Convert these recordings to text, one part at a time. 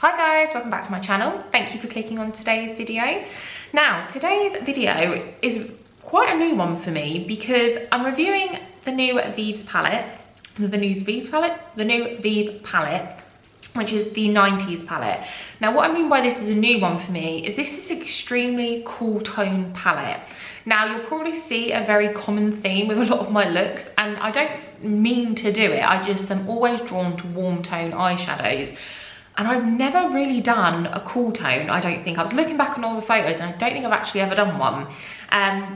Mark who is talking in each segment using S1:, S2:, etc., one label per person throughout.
S1: Hi guys, welcome back to my channel. Thank you for clicking on today's video. Now, today's video is quite a new one for me because I'm reviewing the new Vieve palette, the new Vieve palette, which is the Ninetease palette. Now, what I mean by this is a new one for me is this is an extremely cool tone palette. Now, you'll probably see a very common theme with a lot of my looks, and I don't mean to do it. I just am always drawn to warm tone eyeshadows. And I've never really done a cool tone, I don't think. I was looking back on all the photos and I don't think I've actually ever done one.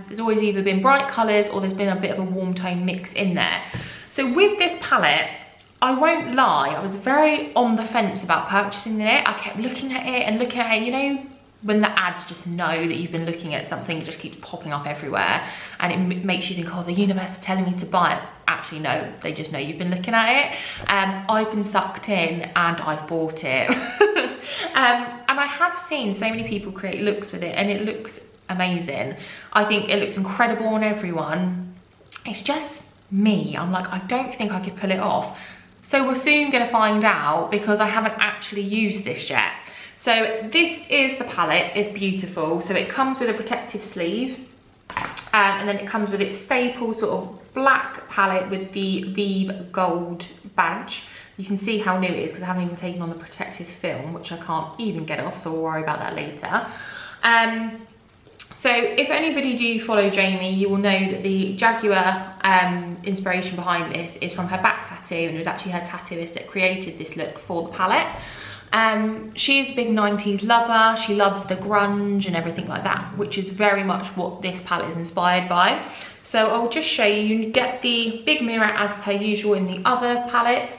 S1: There's always either been bright colours or there's been a bit of a warm tone mix in there. So with this palette, I won't lie, I was very on the fence about purchasing it. I kept looking at it and looking at it, you know, when the ads just know that you've been looking at something, it just keeps popping up everywhere and it makes you think, oh, the universe is telling me to buy it. Actually, no, they just know you've been looking at it. I've been sucked in and I've bought it. And I have seen so many people create looks with it and it looks amazing. I think it looks incredible on everyone. It's just me. I'm like, I don't think I could pull it off. So we're soon gonna find out because I haven't actually used this yet. So this is the palette, it's beautiful. So it comes with a protective sleeve and then it comes with its staple sort of black palette with the Vieve gold badge. You can see how new it is because I haven't even taken on the protective film, which I can't even get off, so we'll worry about that later. So if anybody do follow Jamie, you will know that the Jaguar inspiration behind this is from her back tattoo, and it was actually her tattooist that created this look for the palette. She is a big 90s lover. She loves the grunge and everything like that, which is very much what this palette is inspired by. So I'll just show you. You get the big mirror as per usual in the other palettes,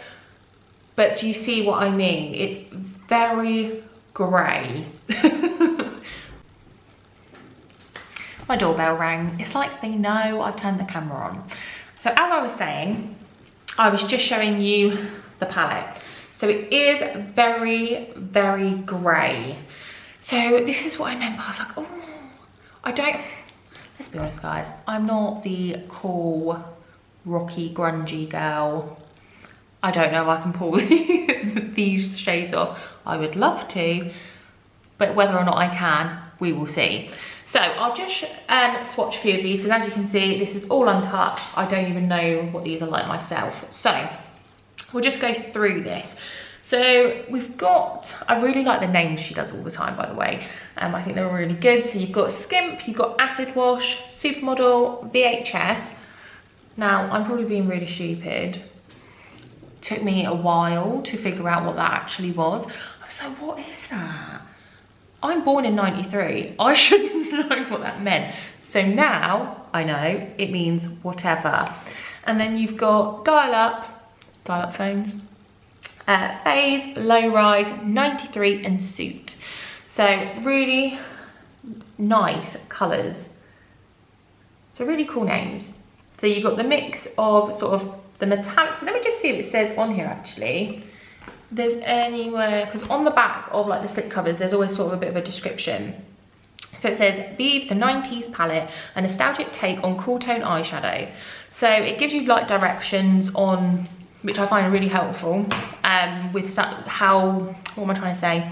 S1: but do you see what I mean? It's very grey. My doorbell rang. It's like they know I've turned the camera on. So as I was saying, I was just showing you the palette. So it is very, very grey. So this is what I meant. I was like, oh, let's be honest guys, I'm not the cool, rocky, grungy girl. I don't know if I can pull these shades off. I would love to, but whether or not I can, we will see. So I'll just swatch a few of these because as you can see, this is all untouched. I don't even know what these are like myself. So we'll just go through this. So we've got, I really like the names she does all the time, by the way. I think they're really good. So you've got Skimp, you've got Acid Wash, Supermodel, VHS. Now, I'm probably being really stupid. It took me a while to figure out what that actually was. I was like, what is that? I'm born in '93. I should know what that meant. So now I know it means whatever. And then you've got dial up phones, Phase, Low Rise, 93 and Suit. So really nice colours. So really cool names. So you've got the mix of sort of the metallic. So let me just see what it says on here actually. There's anywhere, because on the back of like the slip covers, there's always sort of a bit of a description. So it says, Vieve, the 90s palette, a nostalgic take on cool tone eyeshadow. So it gives you like directions on, which I find really helpful, with what am I trying to say?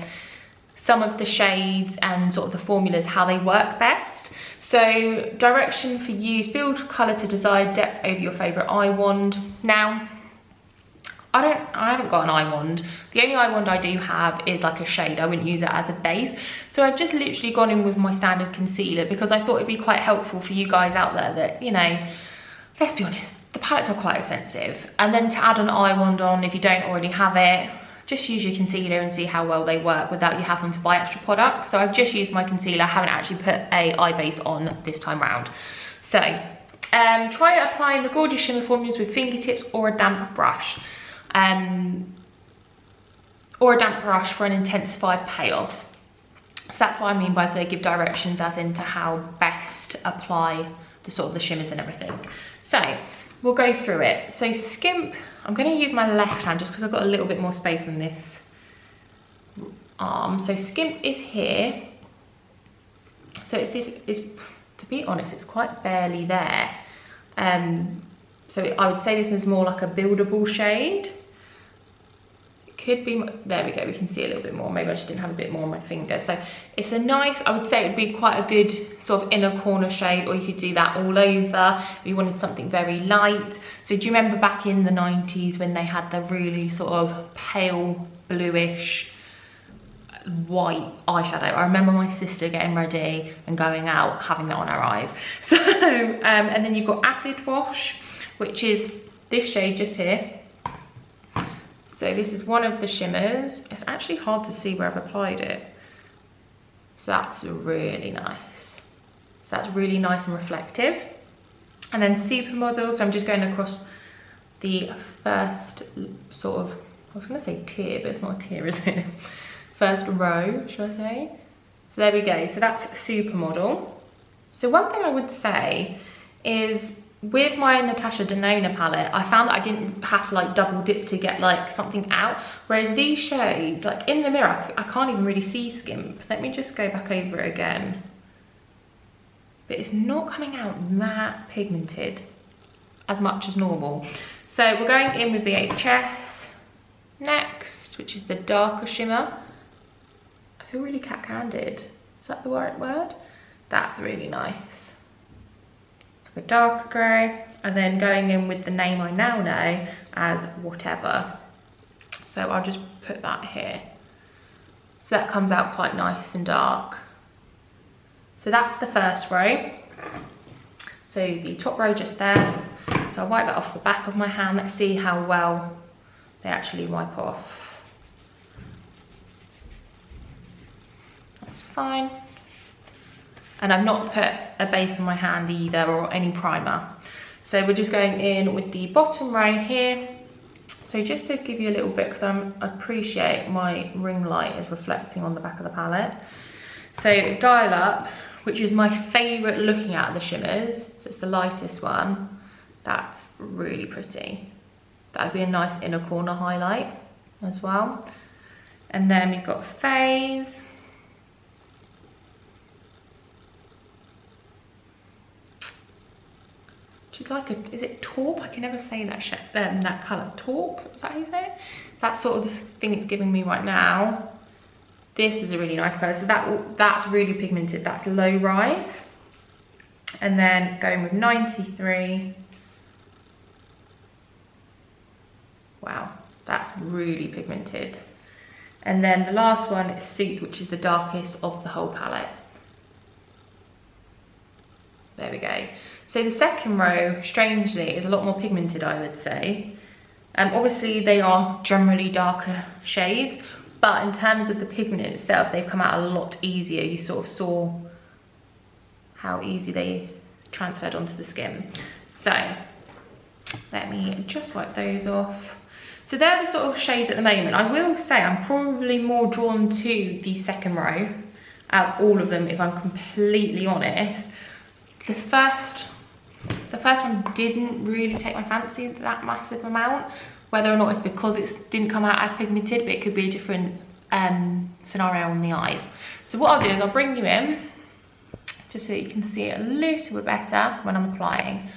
S1: Some of the shades and sort of the formulas, how they work best. So direction for use, build colour to desired depth over your favourite eye wand. Now, I haven't got an eye wand. The only eye wand I do have is like a shade. I wouldn't use it as a base. So I've just literally gone in with my standard concealer because I thought it'd be quite helpful for you guys out there that, you know, let's be honest, the palettes are quite expensive. And then to add an eye wand on, if you don't already have it, just use your concealer and see how well they work without you having to buy extra products. So I've just used my concealer. I haven't actually put a eye base on this time round. So try applying the gorgeous shimmer formulas with fingertips or a damp brush. For an intensified payoff. So that's what I mean by they give directions as into how best to apply the sort of the shimmers and everything. So we'll go through it. So Skimp, I'm going to use my left hand just because I've got a little bit more space on this arm. So Skimp is here. So it's this, to be honest, it's quite barely there. So I would say this is more like a buildable shade. could be, there we go, we can see a little bit more. Maybe I just didn't have a bit more on my finger. So it's a nice, I would say it would be quite a good sort of inner corner shade, or you could do that all over if you wanted something very light. So do you remember back in the 90s when they had the really sort of pale bluish white eyeshadow? I remember my sister getting ready and going out having that on her eyes. So and then you've got Acid Wash, which is this shade just here. So this is one of the shimmers. It's actually hard to see where I've applied it. So that's really nice. So that's really nice and reflective. And then Supermodel, so I'm just going across the first sort of, I was gonna say tier, but it's not a tier, is it? First row, should I say? So there we go, so that's Supermodel. So one thing I would say is, with my Natasha Denona palette, I found that I didn't have to like double dip to get like something out. Whereas these shades, like in the mirror, I can't even really see skimp. Let me just go back over it again. But it's not coming out that pigmented as much as normal. So we're going in with VHS next, which is the darker shimmer. I feel really cat-candid. Is that the right word? That's really nice. A darker grey, and then going in with the name I now know as Whatever. So I'll just put that here. So that comes out quite nice and dark. So that's the first row. So the top row just there. So I'll wipe that off the back of my hand. Let's see how well they actually wipe off. That's fine. And I've not put a base on my hand either, or any primer. So we're just going in with the bottom row here. So just to give you a little bit, because I appreciate my ring light is reflecting on the back of the palette. So Dial Up, which is my favourite looking at the shimmers. So it's the lightest one. That's really pretty. That would be a nice inner corner highlight as well. And then we've got Phase. Which is like a, is it taupe? I can never say that colour. Taupe, is that how you say it? That's sort of the thing it's giving me right now. This is a really nice colour. So that's really pigmented. That's Low Rise. And then going with 93. Wow, that's really pigmented. And then the last one is Soup, which is the darkest of the whole palette. There we go. So the second row, strangely, is a lot more pigmented, I would say. Obviously, they are generally darker shades, but in terms of the pigment itself, they've come out a lot easier. You sort of saw how easy they transferred onto the skin. So let me just wipe those off. So they're the sort of shades at the moment. I will say I'm probably more drawn to the second row out of all of them, if I'm completely honest. The first one didn't really take my fancy that massive amount. Whether or not it's because it didn't come out as pigmented, but it could be a different scenario on the eyes. So what I'll do is I'll bring you in, just so you can see it a little bit better when I'm applying.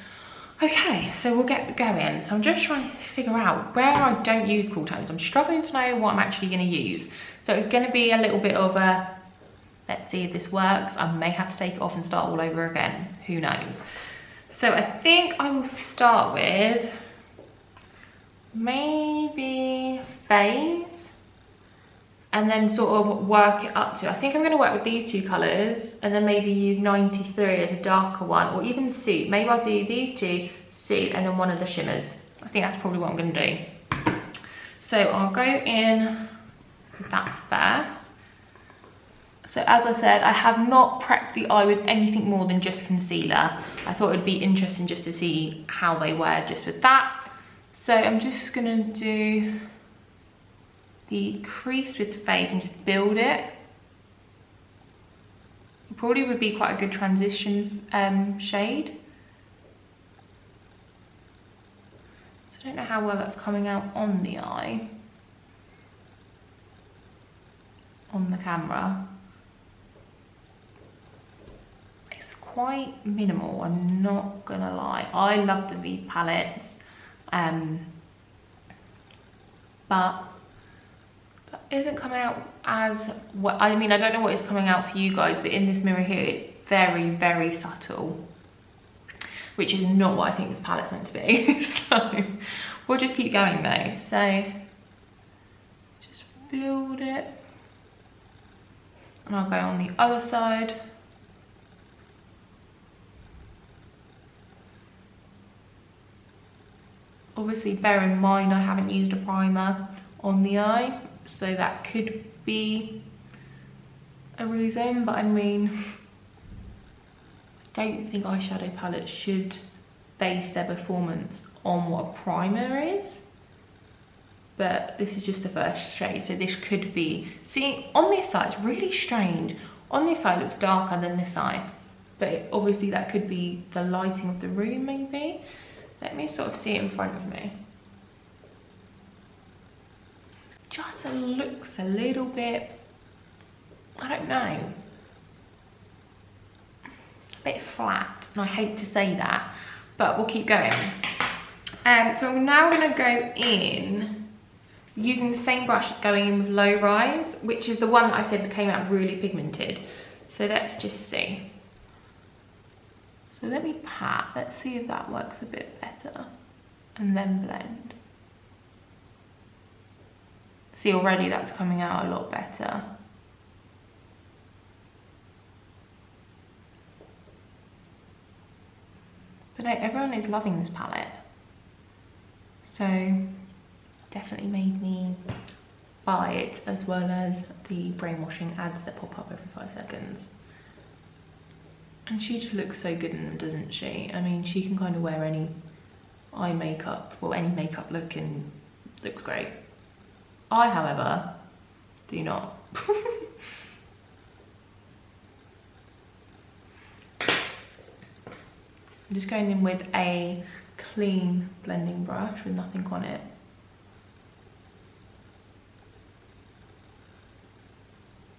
S1: Okay, so we'll get going. So I'm just trying to figure out where I don't use cool tones. I'm struggling to know what I'm actually going to use. So it's going to be a little bit of a, let's see if this works. I may have to take it off and start all over again. Who knows? So I think I will start with maybe Phase, and then sort of work it up to, I think I'm going to work with these two colours, and then maybe use 93 as a darker one, or even Soup. Maybe I'll do these two, Soup, and then one of the shimmers. I think that's probably what I'm going to do. So I'll go in with that first. So as I said, I have not prepped the eye with anything more than just concealer. I thought it would be interesting just to see how they wear just with that. So I'm just gonna do the crease with Phase and just build it. It probably would be quite a good transition shade. So I don't know how well that's coming out on the eye, on the camera. Quite minimal, I'm not gonna lie. I love the Vieve palettes, but isn't coming out as well. I mean, I don't know what is coming out for you guys, but in this mirror here, it's very, very subtle, which is not what I think this palette's meant to be. So we'll just keep going though. So just build it. And I'll go on the other side. Obviously, bear in mind I haven't used a primer on the eye, so that could be a reason, but I mean, I don't think eyeshadow palettes should base their performance on what a primer is. But this is just the first shade, so this could be, see, on this side it's really strange. On this side it looks darker than this side, but obviously that could be the lighting of the room maybe. Let me sort of see it in front of me. Just looks a little bit, I don't know, a bit flat, and I hate to say that, but we'll keep going. So I'm now gonna go in using the same brush, going in with Low Rise, which is the one that I said that came out really pigmented. So let's just see. So let me pat, let's see if that works a bit better, and then blend. See, already that's coming out a lot better. But no, everyone is loving this palette. So definitely made me buy it, as well as the brainwashing ads that pop up every 5 seconds. And she just looks so good in them, doesn't she? I mean, she can kind of wear any eye makeup, well, any makeup look, and looks great. I, however, do not. I'm just going in with a clean blending brush with nothing on it.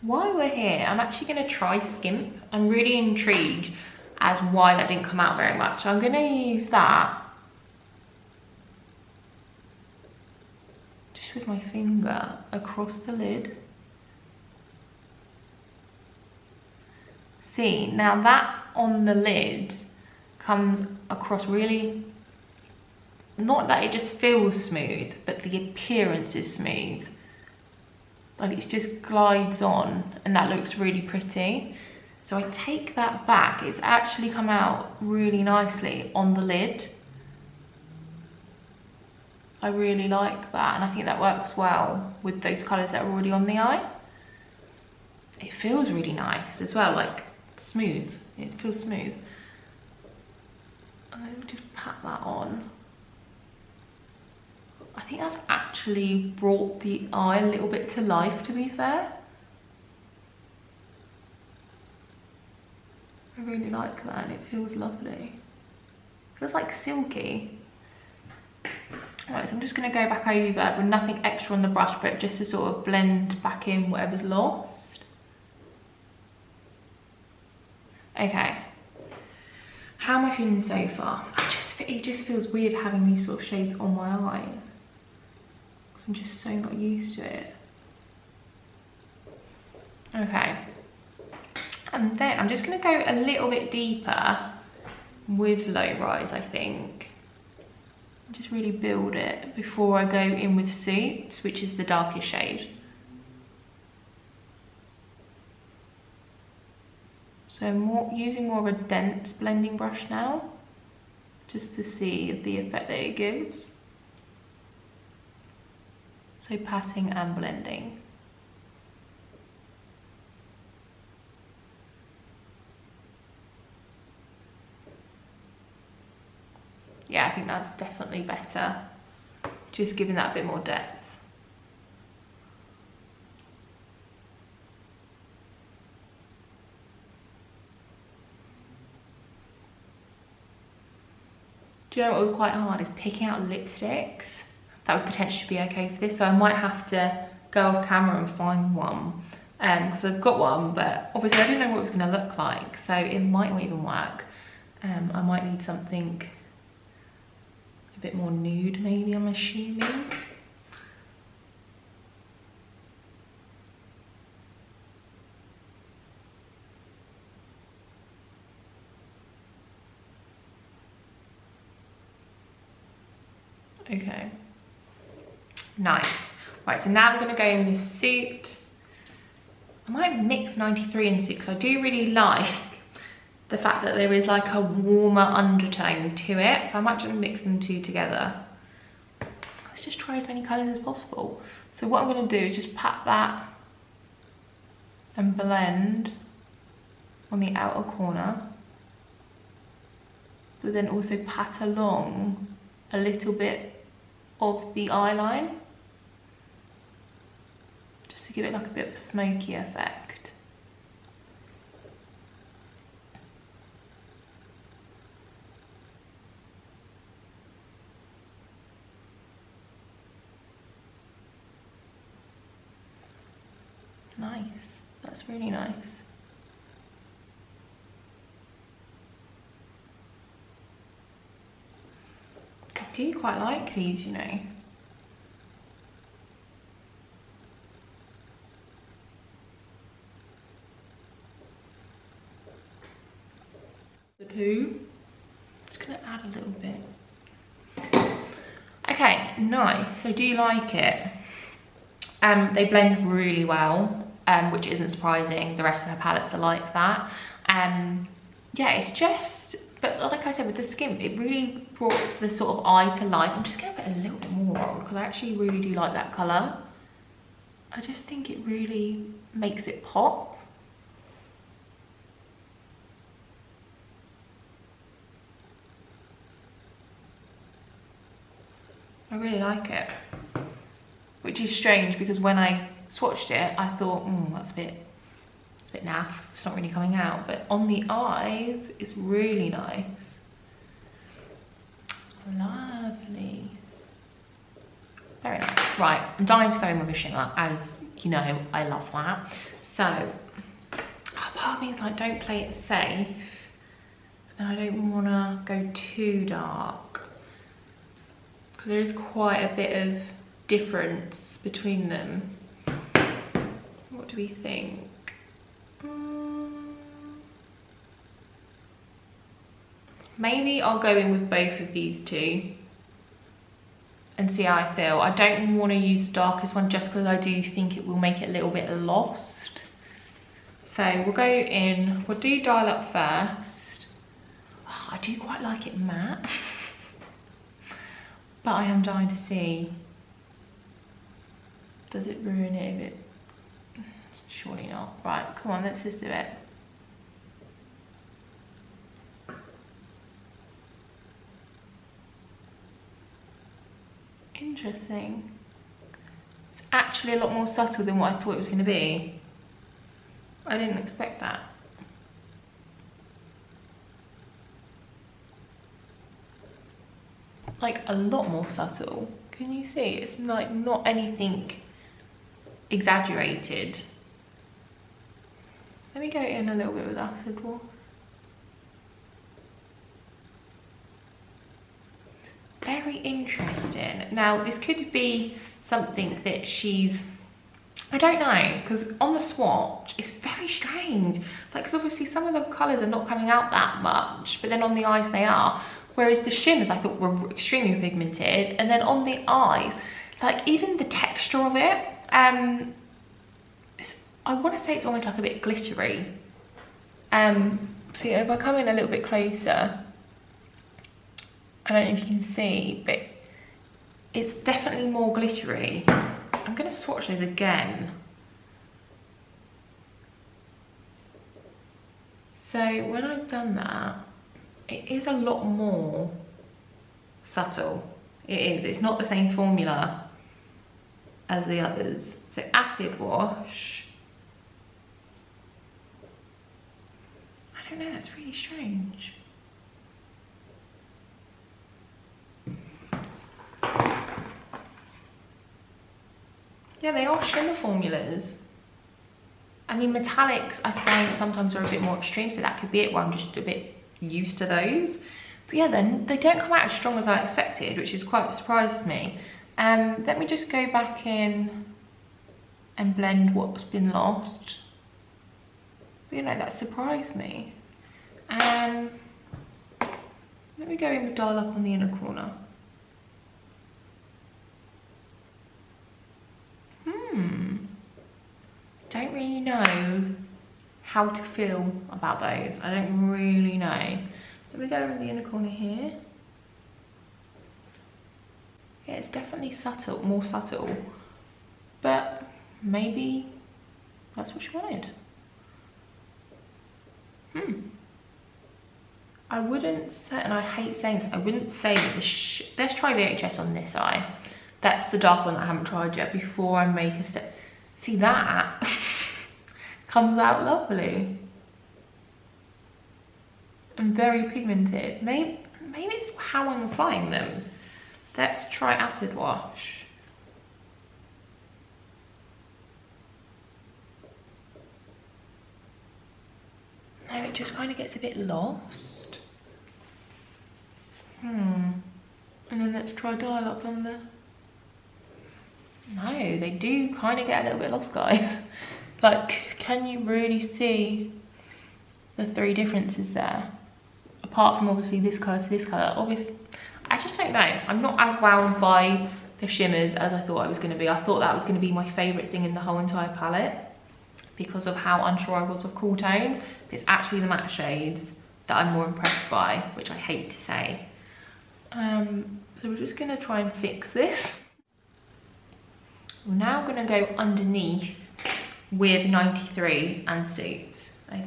S1: While we're here, I'm actually going to try Skimp. I'm really intrigued as why that didn't come out very much. So I'm going to use that just with my finger across the lid. See, now that on the lid comes across really, not that it just feels smooth, but the appearance is smooth. Like it just glides on, and that looks really pretty. So I take that back, it's actually come out really nicely on the lid. I really like that, and I think that works well with those colours that are already on the eye. It feels really nice as well, like smooth, it feels smooth. And then just pat that on. I think that's actually brought the eye a little bit to life, to be fair. I really like that, and it feels lovely. It feels like silky. Right, so I'm just going to go back over with nothing extra on the brush, but just to sort of blend back in whatever's lost. Okay. How am I feeling so far? It just feels weird having these sort of shades on my eyes. I'm just so not used to it. Okay, and then I'm just going to go a little bit deeper with Low Rise, I think. Just really build it before I go in with Suits, which is the darkest shade. So I'm using more of a dense blending brush now, just to see the effect that it gives. So patting and blending. Yeah, I think that's definitely better. Just giving that a bit more depth. Do you know what was quite hard is picking out lipsticks that would potentially be okay for this, so I might have to go off camera and find one, because I've got one, but obviously I didn't know what it was going to look like, so it might not even work. I might need something a bit more nude, maybe, I'm assuming. Okay. Nice. Right, so now we're going to go in with Suit. I might mix 93 and Suit because I do really like the fact that there is like a warmer undertone to it. So I might just mix them two together. Let's just try as many colours as possible. So what I'm going to do is just pat that and blend on the outer corner. But then also pat along a little bit of the eyeline. Just to give it like a bit of a smoky effect. Nice, that's really nice. I do quite like these, you know. The two. Just gonna add a little bit. Okay, nice. So do you like it? They blend really well, which isn't surprising. The rest of her palettes are like that. Yeah, it's just, but like I said, with the skin, it really brought the sort of eye to life. I'm just gonna put a little bit more on because I actually really do like that colour. I just think it really makes it pop. I really like it. Which is strange because when I swatched it, I thought, that's it's a bit naff. It's not really coming out. But on the eyes, it's really nice. Lovely. Very nice. Right, I'm dying to go in with a shimmer, as you know, I love that. So, part of me is like, don't play it safe. But then I don't want to go too dark. Because there is quite a bit of difference between them. What do we think? Maybe I'll go in with both of these two and see how I feel. I don't want to use the darkest one just because I do think it will make it a little bit lost. So we'll go in, we'll do Dial Up first. Oh, I do quite like it matte. But I am dying to see, does it ruin it if it, surely not. Right, come on, let's just do it. Interesting. It's actually a lot more subtle than what I thought it was going to be. I didn't expect that. Like a lot more subtle. Can you see? It's like not anything exaggerated. Let me go in a little bit with Acid Wash. Very interesting. Now this could be something that she's, I don't know, because on the swatch it's very strange. Like, because obviously some of the colours are not coming out that much, but then on the eyes they are. Whereas the shimmers I thought were extremely pigmented, and then on the eyes, like even the texture of it, I want to say it's almost like a bit glittery. So if I come in a little bit closer, I don't know if you can see, but it's definitely more glittery. I'm going to swatch those again. So when I've done that, it is a lot more subtle. It is. It's not the same formula as the others. So Acid Wash. I don't know, that's really strange. Yeah, they are shimmer formulas. I mean, metallics I find sometimes are a bit more extreme, so that could be it, where I'm just a bit used to those. But yeah, then they don't come out as strong as I expected, which is quite surprised me. Let me just go back in and blend what's been lost. But, you know, that surprised me. Let me go in with Dial Up on the inner corner. don't really know how to feel about those. I don't really know. Let me go in the inner corner here. Yeah, it's definitely subtle, more subtle, but maybe that's what she wanted. I wouldn't say, and I hate saying this, I wouldn't say that let's try VHS on this eye. That's the dark one that I haven't tried yet before I make a step. See, that comes out lovely and very pigmented. Maybe it's how I'm applying them. Let's try acid wash. No, it just kind of gets a bit lost. And then let's try dial up on the... No, they do kind of get a little bit lost, guys. Like, can you really see the three differences there? Apart from obviously this colour to this colour. Obviously, I just don't know. I'm not as wowed by the shimmers as I thought I was going to be. I thought that was going to be my favourite thing in the whole entire palette because of how unsure I was of cool tones. It's actually the matte shades that I'm more impressed by, which I hate to say. So we're just going to try and fix this. We're now going to go underneath with 93 and Suit. I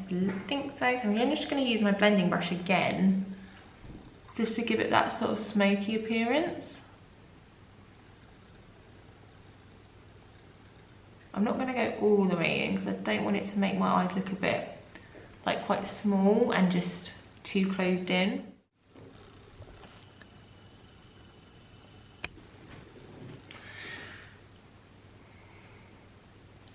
S1: think so. So I'm just going to use my blending brush again, just to give it that sort of smoky appearance. I'm not going to go all the way in because I don't want it to make my eyes look a bit like quite small and just too closed in.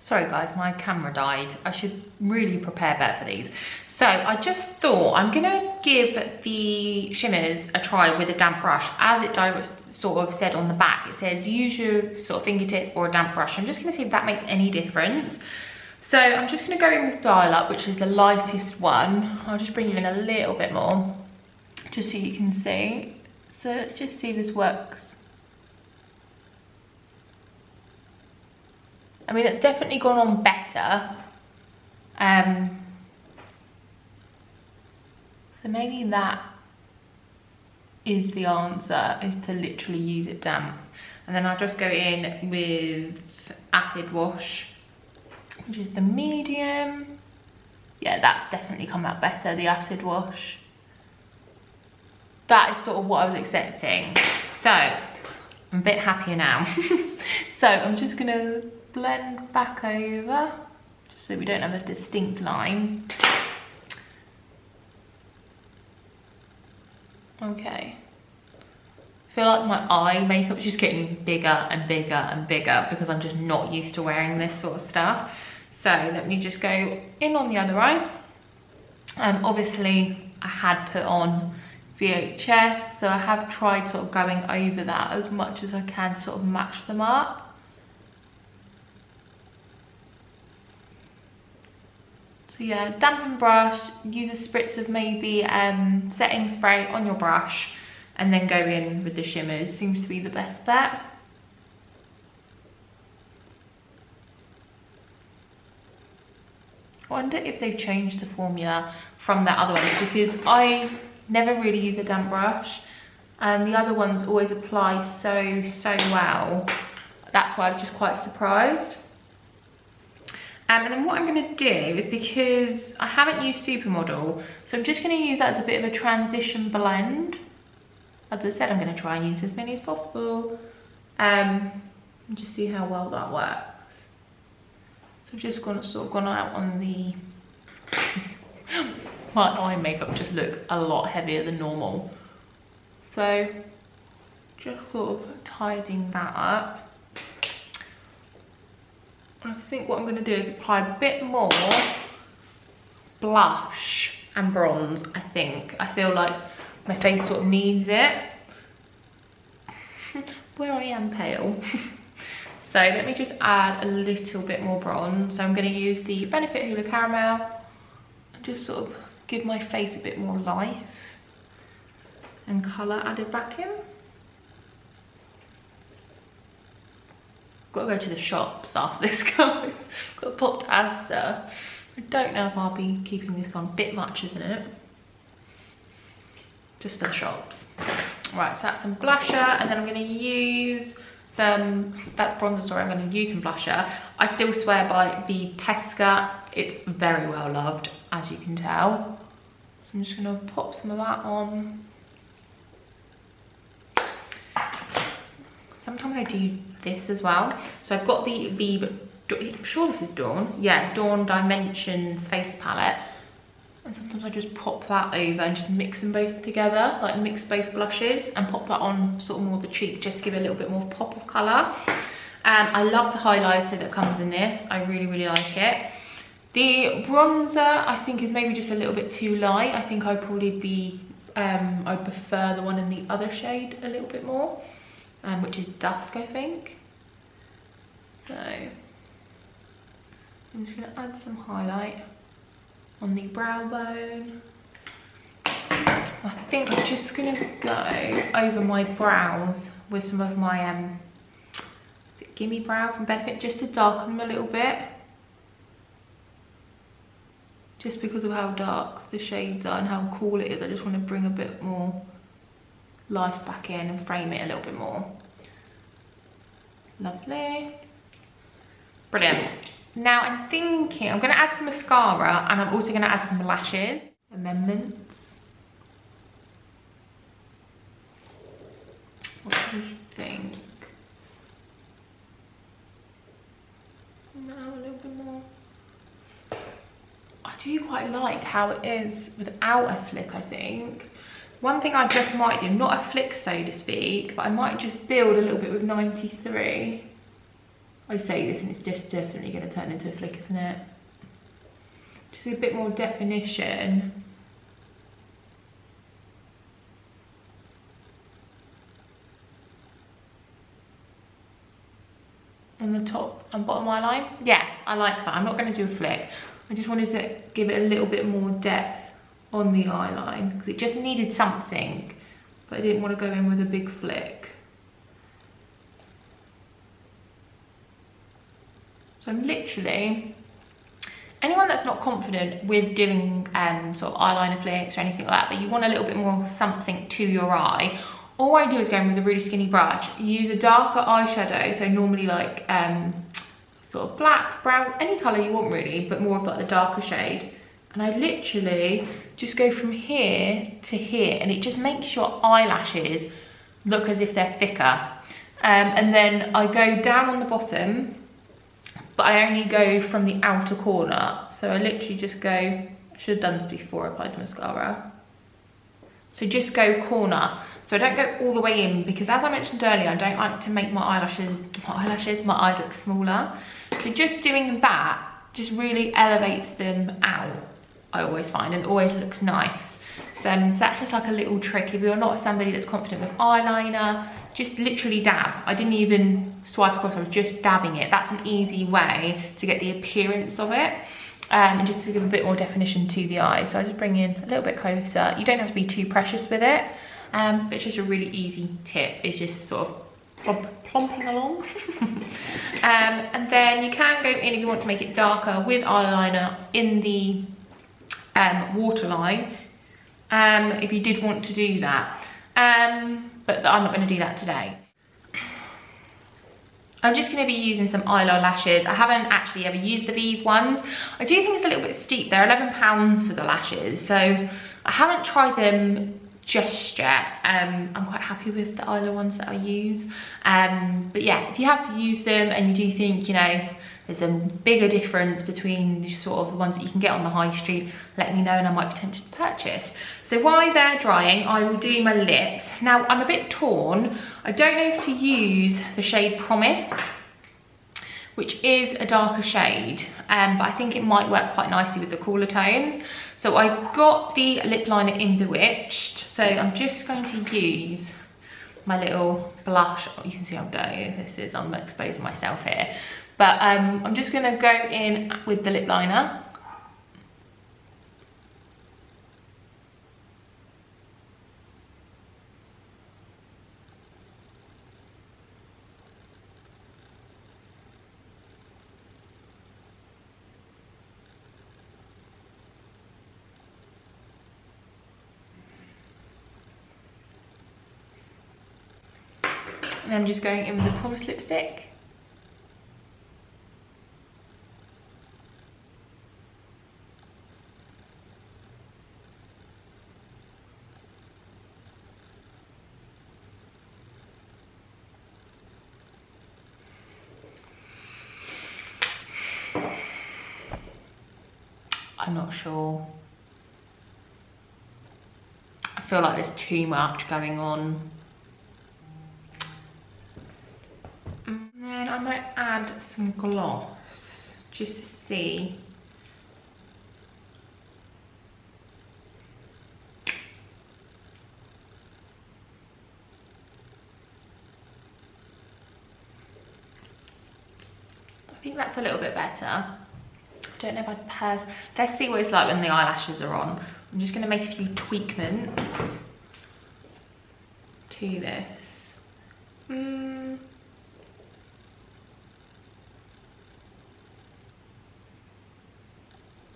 S1: Sorry guys, my camera died. I should really prepare better for these. So I just thought I'm gonna give the shimmers a try with a damp brush. As it sort of said on the back, it said use your sort of fingertip or a damp brush. I'm just gonna see if that makes any difference. So I'm just gonna go in with Dial Up, which is the lightest one. I'll just bring you in a little bit more, just so you can see. So let's just see if this works. I mean, it's definitely gone on better. So maybe that is the answer, is to literally use it damp. And then I'll just go in with Acid Wash, which is the medium. Yeah, that's definitely come out better, the Acid Wash. That is sort of what I was expecting. So, I'm a bit happier now. So, I'm just gonna blend back over, just so we don't have a distinct line. Okay. I feel like my eye makeup is just getting bigger and bigger and bigger because I'm just not used to wearing this sort of stuff. So let me just go in on the other eye. Obviously I had put on VHS, so I have tried sort of going over that as much as I can to sort of match them up. So yeah, dampen brush, use a spritz of maybe setting spray on your brush and then go in with the shimmers. Seems to be the best bet. I wonder if they've changed the formula from that other one, because I never really use a damp brush and the other ones always apply so well. That's why I'm just quite surprised. And then what I'm going to do is, because I haven't used Supermodel, so I'm just going to use that as a bit of a transition blend. As I said, I'm going to try and use as many as possible, and just see how well that works. So I've just sort of gone out on the... My eye makeup just looks a lot heavier than normal. So just sort of tidying that up. I think what I'm going to do is apply a bit more blush and bronze, I think. I feel like my face sort of needs it. Where I am pale. So let me just add a little bit more bronze. So I'm going to use the Benefit Hoola Caramel and just sort of give my face a bit more life and colour added back in. Got to go to the shops after this, guys. Got to popped Asda. I don't know if I'll be keeping this on. A bit much, isn't it? Just for the shops. Right, so that's some blusher, and then I'm going to use some, that's bronzer, sorry, I'm going to use some blusher. I still swear by the Pesca. It's very well loved, as you can tell. So I'm just going to pop some of that on. Sometimes I do this as well. So I've got the Vieve, I'm sure this is Dawn. Yeah, Dawn Dimensions face palette. And sometimes I just pop that over and just mix them both together, like mix both blushes and pop that on sort of more the cheek, just to give it a little bit more pop of colour. I love the highlighter that comes in this. I really, really like it. The bronzer, I think, is maybe just a little bit too light. I think I'd probably be, I'd prefer the one in the other shade a little bit more, which is Dusk, I think. So I'm just going to add some highlight on the brow bone. I think I'm just going to go over my brows with some of my is it Gimme Brow from Benefit, just to darken them a little bit. Just because of how dark the shades are and how cool it is, I just want to bring a bit more life back in and frame it a little bit more. Lovely. Brilliant. Now I'm thinking I'm going to add some mascara, and I'm also going to add some lashes. Amendments. What do you think? No, a little bit more. I do quite like how it is without a flick, I think. One thing I just might do, not a flick so to speak, but I might just build a little bit with 93. I say this and it's just definitely going to turn into a flick, isn't it? Just a bit more definition. On the top and bottom eyeline. Yeah, I like that. I'm not going to do a flick. I just wanted to give it a little bit more depth on the eyeline because it just needed something, but I didn't want to go in with a big flick. So I'm literally, anyone that's not confident with doing sort of eyeliner flicks or anything like that, but you want a little bit more something to your eye, all I do is go in with a really skinny brush, use a darker eyeshadow, so normally like sort of black, brown, any colour you want really, but more of like the darker shade. And I literally just go from here to here, and it just makes your eyelashes look as if they're thicker. And then I go down on the bottom, but I only go from the outer corner. So I literally just go, I should have done this before I applied the mascara. So just go corner. So I don't go all the way in, because as I mentioned earlier, I don't like to make my eyes look smaller. So just doing that just really elevates them out, I always find, and always looks nice. So that's just like a little trick. If you're not somebody that's confident with eyeliner, just literally dab. I didn't even swipe across, I was just dabbing it. That's an easy way to get the appearance of it, and just to give a bit more definition to the eye. So I just bring in a little bit closer. You don't have to be too precious with it, but it's just a really easy tip. It's just sort of plomping along. And then you can go in if you want to make it darker with eyeliner in the waterline, if you did want to do that. But I'm not going to do that today. I'm just going to be using some eyeliner lashes. I haven't actually ever used the Vieve ones. I do think it's a little bit steep. They're £11 for the lashes, so I haven't tried them just yet. I'm quite happy with the eyeliner ones that I use. But yeah, if you have used them and you do think, you know, there's a bigger difference between the sort of the ones that you can get on the high street, let me know and I might be tempted to purchase. So while they're drying, I will do my lips. Now I'm a bit torn. I don't know if to use the shade Promise, which is a darker shade, but I think it might work quite nicely with the cooler tones. So I've got the lip liner in Bewitched, so I'm just going to use my little blush. Oh, you can see how dirty this is, I'm exposing myself here. But I'm just gonna go in with the lip liner. And I'm just going in with the Promise lipstick. I'm not sure. I feel like there's too much going on. And then I might add some gloss just to see. I think that's a little bit better. Don't know if I'd purse. Let's see what it's like when the eyelashes are on. I'm just going to make a few tweakments to this.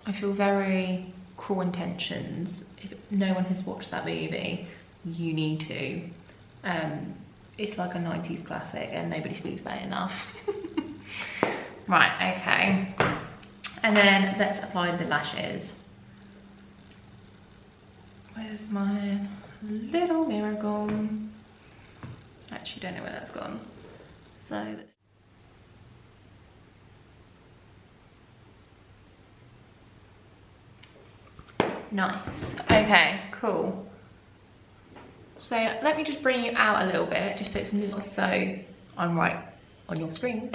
S1: I feel very Cruel Intentions. If no one has watched that movie, you need to. It's like a 90s classic and nobody speaks about it enough. Right, okay. And then let's apply the lashes. Where's my little mirror gone? Actually, don't know where that's gone. So nice. Okay, cool. So let me just bring you out a little bit, just so it's not so I'm right on your screen.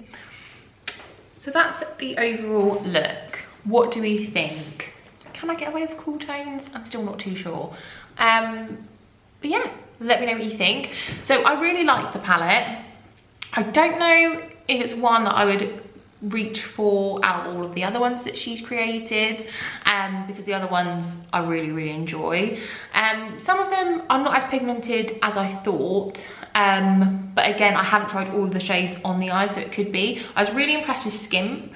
S1: So that's the overall look. What do we think? Can I get away with cool tones? I'm still not too sure. But yeah, let me know what you think. So I really like the palette. I don't know if it's one that I would reach for out of all of the other ones that she's created, because the other ones I really enjoy. Some of them are not as pigmented as I thought, but again, I haven't tried all of the shades on the eyes, so it could be. I was really impressed with Skimp.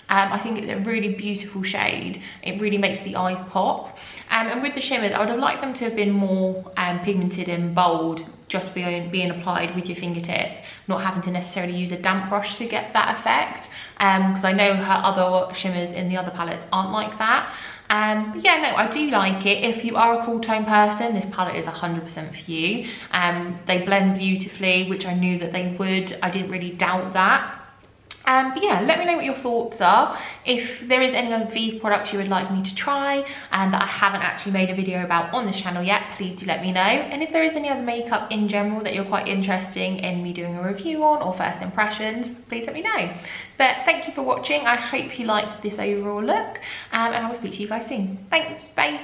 S1: I think it's a really beautiful shade. It really makes the eyes pop. And with the shimmers, I would have liked them to have been more pigmented and bold, just being applied with your fingertip, not having to necessarily use a damp brush to get that effect. Because I know her other shimmers in the other palettes aren't like that. But yeah, no, I do like it. If you are a cool tone person, this palette is 100% for you. They blend beautifully, which I knew that they would. I didn't really doubt that. But yeah, let me know what your thoughts are. If there is any other Vieve products you would like me to try and that I haven't actually made a video about on this channel yet, please do let me know. And if there is any other makeup in general that you're quite interested in me doing a review on, or first impressions, please let me know. But thank you for watching. I hope you liked this overall look, and I will speak to you guys soon. Thanks, bye.